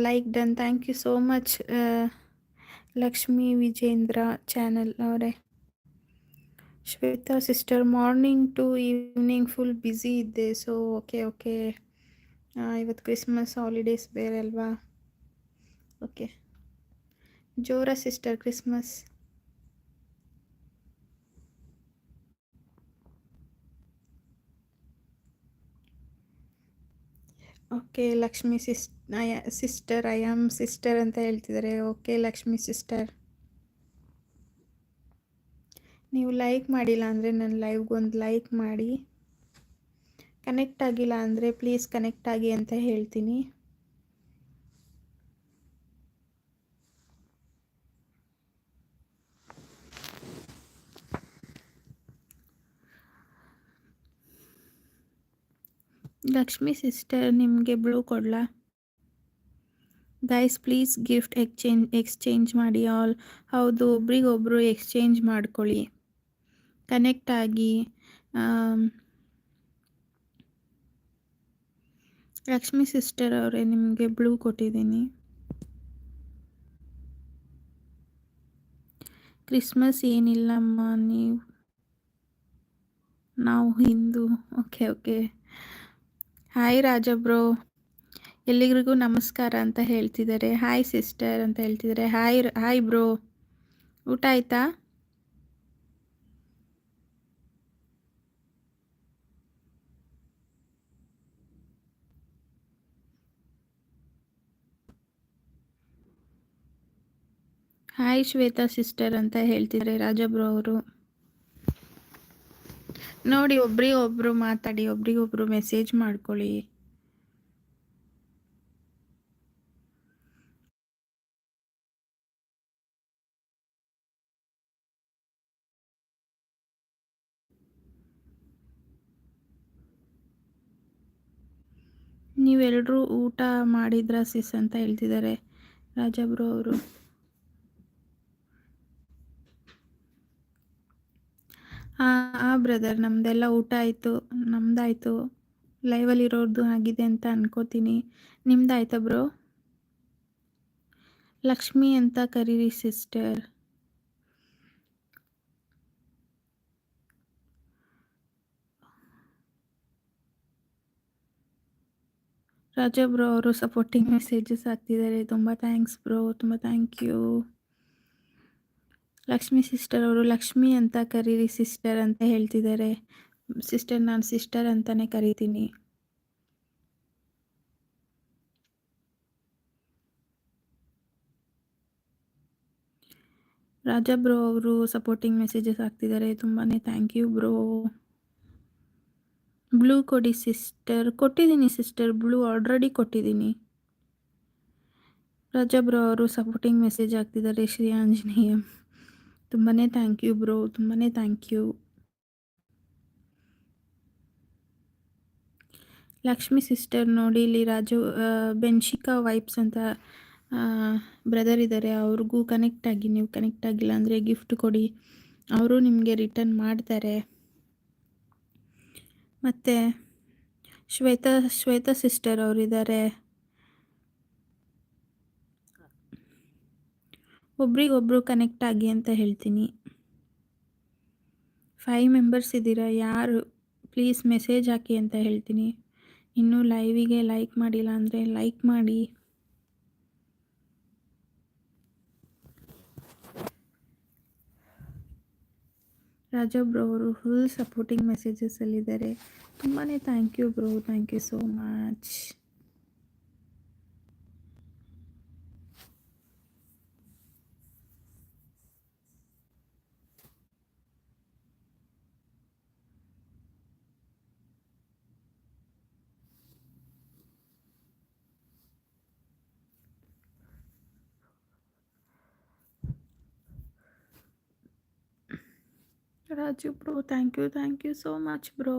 Like done. Thank you so much Lakshmi Vijendra channel ಅವರೇ. Shweta sister, morning to evening full busy ಇದ್ದೆ. So okay ಇವತ್ತು Christmas holidays ಬೇರೆ ಅಲ್ವಾ? Okay, ಜೋರ sister Christmas. Okay Lakshmi sister I am sister ಅಂತ ಹೇಳ್ತಿದ್ದಾರೆ. Okay Lakshmi sister, ನೀವು ಲೈಕ್ ಮಾಡಿಲ್ಲ ಅಂದರೆ ನನ್ನ ಲೈವ್ಗೊಂದು ಲೈಕ್ ಮಾಡಿ. ಕನೆಕ್ಟ್ ಆಗಿಲ್ಲ ಅಂದರೆ ಪ್ಲೀಸ್ ಕನೆಕ್ಟ್ ಆಗಿ ಅಂತ ಹೇಳ್ತೀನಿ. ಲಕ್ಷ್ಮಿ ಸಿಸ್ಟರ್, ನಿಮಗೆ ಬ್ಲೂ ಕೊಡಲಾ? ಗೈಸ್ ಪ್ಲೀಸ್ ಗಿಫ್ಟ್ ಎಕ್ಸ್ಚೇಂಜ್ ಮಾಡಿ. ಆಲ್ ಹೌದು, ಒಬ್ರಿಗೊಬ್ರು ಎಕ್ಸ್ಚೇಂಜ್ ಮಾಡ್ಕೊಳ್ಳಿ, ಕನೆಕ್ಟ್ ಆಗಿ. ಲಕ್ಷ್ಮಿ ಸಿಸ್ಟರ್ ಅವರೇ, ನಿಮಗೆ ಬ್ಲೂ ಕೊಟ್ಟಿದ್ದೀನಿ. ಕ್ರಿಸ್ಮಸ್ ಏನಿಲ್ಲಮ್ಮ, ನಾವು ಹಿಂದೂ. ಓಕೆ ಹಾಯ್ ರಾಜ ಬ್ರೋ, ಎಲ್ಲಿರಿಗೂ ನಮಸ್ಕಾರ ಅಂತ ಹೇಳ್ತಿದ್ದಾರೆ. ಹಾಯ್ ಸಿಸ್ಟರ್ ಅಂತ ಹೇಳ್ತಿದ್ದಾರೆ. ಹಾಯ್ ಬ್ರೋ, ಊಟ ಆಯ್ತಾ? ಹಾಯ್ ಶ್ವೇತಾ ಸಿಸ್ಟರ್ ಅಂತ ಹೇಳ್ತಿದ್ದಾರೆ ರಾಜಬ್ರೋ ಅವರು. ನೋಡಿ, ಒಬ್ರಿಗೊಬ್ರು ಮಾತಾಡಿ, ಒಬ್ರಿಗೊಬ್ರು ಮೆಸೇಜ್ ಮಾಡ್ಕೊಳ್ಳಿ. ನೀವೆಲ್ಲರೂ ಊಟ ಮಾಡಿದ್ರ ಸಿಸ್ ಅಂತ ಹೇಳ್ತಿದ್ದಾರೆ ರಾಜಬ್ರೋ ಅವರು. ಹಾಂ ಬ್ರದರ್, ನಮ್ದೆಲ್ಲ ಊಟ ಆಯಿತು, ನಮ್ದಾಯಿತು. ಲೈವಲ್ಲಿ ಇರೋರ್ದು ಆಗಿದೆ ಅಂತ ಅನ್ಕೋತೀನಿ. ನಿಮ್ದಾಯ್ತಾ ಬ್ರೋ? ಲಕ್ಷ್ಮಿ ಅಂತ ಕರೀರಿ ಸಿಸ್ಟರ್. ರಾಜ ಬ್ರೋ ಅವರು ಸಪೋರ್ಟಿಂಗ್ ಮೆಸೇಜಸ್ ಹಾಕ್ತಿದ್ದಾರೆ. ತುಂಬ ಥ್ಯಾಂಕ್ಸ್ ಬ್ರೋ, ತುಂಬ ಥ್ಯಾಂಕ್ ಯು. ಲಕ್ಷ್ಮಿ ಸಿಸ್ಟರ್ ಅವರು ಲಕ್ಷ್ಮಿ ಅಂತ ಕರೀರಿ ಸಿಸ್ಟರ್ ಅಂತ ಹೇಳ್ತಿದ್ದಾರೆ. ಸಿಸ್ಟರ್, ನಾನು ಸಿಸ್ಟರ್ ಅಂತಲೇ ಕರಿತೀನಿ. ರಾಜ ಬ್ರೋ ಅವರು ಸಪೋರ್ಟಿಂಗ್ ಮೆಸೇಜಸ್ ಹಾಕ್ತಿದ್ದಾರೆ. ತುಂಬಾ ಥ್ಯಾಂಕ್ ಯು ಬ್ರೋ. ಬ್ಲೂ ಕೊಡಿ ಸಿಸ್ಟರ್. ಕೊಟ್ಟಿದ್ದೀನಿ ಸಿಸ್ಟರ್, ಬ್ಲೂ ಆಲ್ರೆಡಿ ಕೊಟ್ಟಿದ್ದೀನಿ. ರಾಜ ಬ್ರೋ ಅವರು ಸಪೋರ್ಟಿಂಗ್ ಮೆಸೇಜ್ ಹಾಕ್ತಿದ್ದಾರೆ. ಶ್ರೀ ಆಂಜನೇಯ, ತುಂಬಾ ಥ್ಯಾಂಕ್ ಯು ಬ್ರೋ, ತುಂಬಾ ಥ್ಯಾಂಕ್ ಯು. ಲಕ್ಷ್ಮಿ ಸಿಸ್ಟರ್ ನೋಡಿ, ಇಲ್ಲಿ ರಾಜು ಬೆನ್ಶಿಕಾ ವೈಬ್ಸ್ ಅಂತ ಬ್ರದರ್ ಇದ್ದಾರೆ, ಅವ್ರಿಗೂ ಕನೆಕ್ಟ್ ಆಗಿ. ನೀವು ಕನೆಕ್ಟ್ ಆಗಿಲ್ಲ ಅಂದರೆ ಗಿಫ್ಟ್ ಕೊಡಿ, ಅವರು ನಿಮಗೆ ರಿಟರ್ನ್ ಮಾಡ್ತಾರೆ. ಮತ್ತು ಶ್ವೇತಾ ಸಿಸ್ಟರ್ ಅವರಿದ್ದಾರೆ. ಒಬ್ರಿಗೊಬ್ರು ಕನೆಕ್ಟ್ ಆಗಿ ಅಂತ ಹೇಳ್ತೀನಿ. 5 ಮೆಂಬರ್ಸ್ ಇದ್ದೀರಾ, ಯಾರು ಪ್ಲೀಸ್ ಮೆಸೇಜ್ ಹಾಕಿ ಅಂತ ಹೇಳ್ತೀನಿ. ಇನ್ನೂ ಲೈವಿಗೆ ಲೈಕ್ ಮಾಡಿಲ್ಲ ಅಂದರೆ ಲೈಕ್ ಮಾಡಿ. ರಾಜ ಬ್ರೋ ಅವರು ಫುಲ್ ಸಪೋರ್ಟಿಂಗ್ ಮೆಸೇಜಸಲ್ಲಿದ್ದಾರೆ. ತುಂಬಾ thank you bro, thank you so much. Raju bro, thank you so much bro.